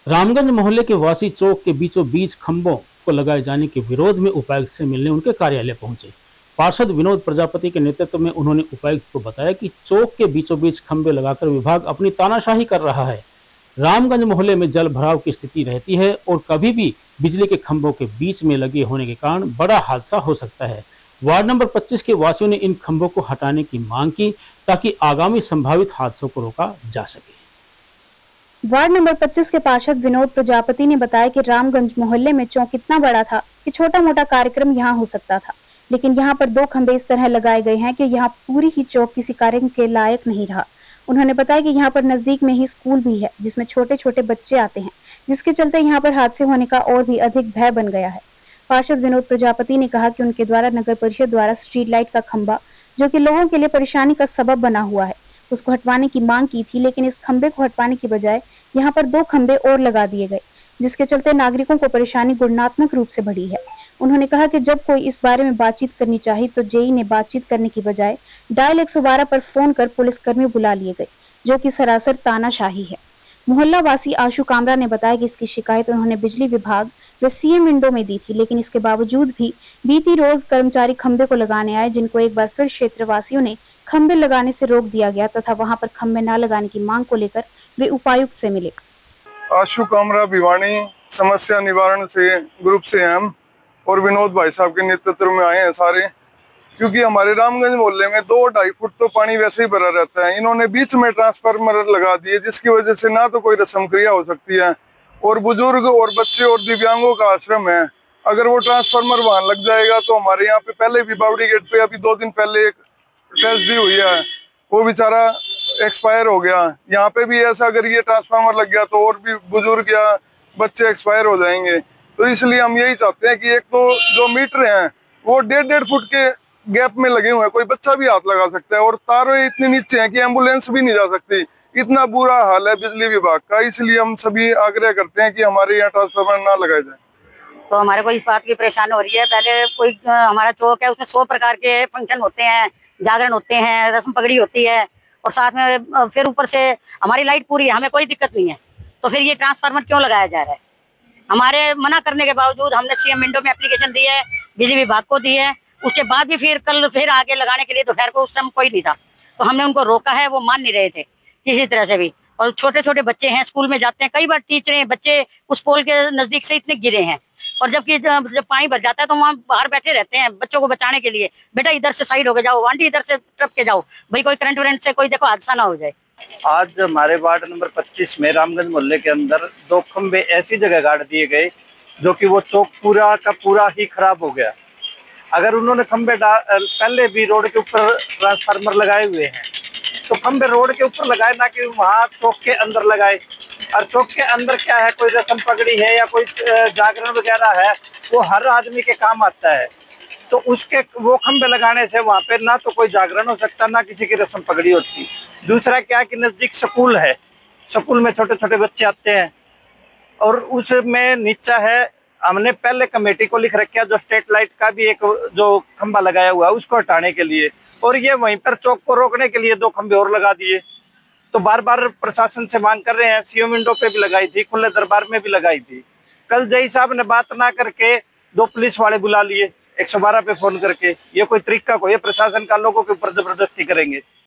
रामगंज मोहल्ले के वासी चौक के बीचों बीच खंभों को लगाए जाने के विरोध में उपायुक्त से मिलने उनके कार्यालय पहुंचे। पार्षद विनोद प्रजापति के नेतृत्व में उन्होंने उपायुक्त को बताया कि चौक के बीचों बीच खंभे लगाकर विभाग अपनी तानाशाही कर रहा है। रामगंज मोहल्ले में जल भराव की स्थिति रहती है और कभी भी बिजली के खंभों के बीच में लगे होने के कारण बड़ा हादसा हो सकता है। वार्ड नंबर 25 के वासियों ने इन खंभों को हटाने की मांग की ताकि आगामी संभावित हादसों को रोका जा सके। वार्ड नंबर 25 के पार्षद विनोद प्रजापति ने बताया कि रामगंज मोहल्ले में चौक इतना बड़ा था कि छोटा मोटा कार्यक्रम यहाँ हो सकता था, लेकिन यहाँ पर 2 खंभे इस तरह लगाए गए हैं कि यहाँ पूरी ही चौक किसी कार्य के लायक नहीं रहा। उन्होंने बताया कि यहाँ पर नजदीक में ही स्कूल भी है जिसमें छोटे छोटे बच्चे आते हैं, जिसके चलते यहाँ पर हादसे होने का और भी अधिक भय बन गया है। पार्षद विनोद प्रजापति ने कहा कि उनके द्वारा नगर परिषद द्वारा स्ट्रीट लाइट का खंभा, जो कि लोगों के लिए परेशानी का सबब बना हुआ है, उसको हटवाने की मांग की थी, लेकिन इस खंभे को हटवाने की बजाय यहाँ पर 2 खंभे और लगा दिए गए, जिसके चलते नागरिकों को परेशानी गुणात्मक रूप से बढ़ी है। उन्होंने कहा कि जब कोई इस बारे में बातचीत करनी चाहिए तो जेई ने बातचीत करने की बजाय डायल 112 पर फोन कर पुलिसकर्मी बुला लिए गए, जो कि सरासर तानाशाही है। मोहल्ला वासी आशु कामरा ने बताया कि इसकी शिकायत उन्होंने बिजली विभाग व सीएम विंडो में दी थी, लेकिन इसके बावजूद भी बीती रोज कर्मचारी खंभे को लगाने आए, जिनको एक बार फिर क्षेत्रवासियों ने खंभे लगाने से रोक दिया गया तथा वहां पर खंभे न लगाने की मांग को लेकर वे उपायुक्त से मिले। आशु कामरा भिवानी समस्या निवारण से ग्रुप से हम और विनोद भाई साहब के नेतृत्व में आए हैं सारे, क्योंकि हमारे रामगंज मोहल्ले में 2-2.5 फुट तो पानी वैसे ही भरा रहता है। इन्होंने बीच में ट्रांसफार्मर लगा दिए, जिसकी वजह से ना तो कोई रस्म क्रिया हो सकती है और बुजुर्ग और बच्चे और दिव्यांगों का आश्रम है। अगर वो ट्रांसफार्मर वहां लग जाएगा तो हमारे यहाँ पे पहले भी बावड़ी गेट पे अभी 2 दिन पहले एक ट्रेजेडी हुई है, वो बेचारा एक्सपायर हो गया। यहाँ पे भी ऐसा अगर ये ट्रांसफार्मर लग गया तो और भी बुजुर्ग या बच्चे एक्सपायर हो जाएंगे। तो इसलिए हम यही चाहते हैं कि एक तो जो मीटर हैं वो 1.5 फुट के गैप में लगे हुए हैं, कोई बच्चा भी हाथ लगा सकता है, और तारें इतनी नीचे हैं कि एम्बुलेंस भी नहीं जा सकती। इतना बुरा हाल है बिजली विभाग का। इसलिए हम सभी आग्रह करते हैं कि हमारे यहाँ ट्रांसफार्मर ना लगाए जाए। तो हमारे को इस बात की परेशानी हो रही है। पहले कोई हमारा चौक है, उसमें 100 प्रकार के फंक्शन होते हैं, जागरण होते हैं, रस्म पगड़ी होती है, और साथ में फिर ऊपर से हमारी लाइट पूरी है, हमें कोई दिक्कत नहीं है। तो फिर ये ट्रांसफार्मर क्यों लगाया जा रहा है? हमारे मना करने के बावजूद हमने सीएम विंडो में एप्लीकेशन दी है, बिजली विभाग को दी है, उसके बाद भी फिर कल फिर आगे लगाने के लिए दोपहर को उस समय कोई नहीं था, तो हमने उनको रोका है। वो मान नहीं रहे थे किसी तरह से भी, और छोटे छोटे बच्चे हैं, स्कूल में जाते हैं, कई बार टीचरें बच्चे उस पोल के नजदीक से इतने गिरे हैं, और जबकि जब पानी भर जाता है तो वहाँ बाहर बैठे रहते हैं बच्चों को बचाने के लिए, बेटा इधर से साइड हो जाओ, आंटी इधर से टप के जाओ, भाई कोई करंट वरेंट से कोई देखो हादसा ना हो जाए। आज हमारे वार्ड नंबर 25 में रामगंज मोहल्ले के अंदर 2 खंबे ऐसी जगह गाड़ दिए गए जो कि वो चौक पूरा का पूरा ही खराब हो गया। अगर उन्होंने खंबे पहले भी रोड के ऊपर ट्रांसफार्मर लगाए हुए हैं तो खंबे रोड के ऊपर लगाए, ना कि वहाँ चौक के अंदर लगाए। और चौक के अंदर क्या है, कोई रस्म पगड़ी है या कोई जागरण वगैरह है, वो हर आदमी के काम आता है। तो उसके वो खंबे लगाने से वहाँ पे ना तो कोई जागरण हो सकता, ना किसी की रस्म पगड़ी होती। दूसरा क्या है कि नजदीक स्कूल है, स्कूल में छोटे छोटे बच्चे आते हैं, और उसमें नीचा है। हमने पहले कमेटी को लिख रखा जो स्ट्रीट लाइट का भी एक जो खंबा लगाया हुआ है उसको हटाने के लिए, और ये वहीं पर चौक को रोकने के लिए 2 खंबे और लगा दिए। तो बार बार प्रशासन से मांग कर रहे हैं, सीएम विंडो पे भी लगाई थी, खुले दरबार में भी लगाई थी। कल जय साहब ने बात ना करके 2 पुलिस वाले बुला लिए 112 पे फोन करके। ये कोई तरीका कोई प्रशासन का लोगों के ऊपर जबरदस्ती करेंगे?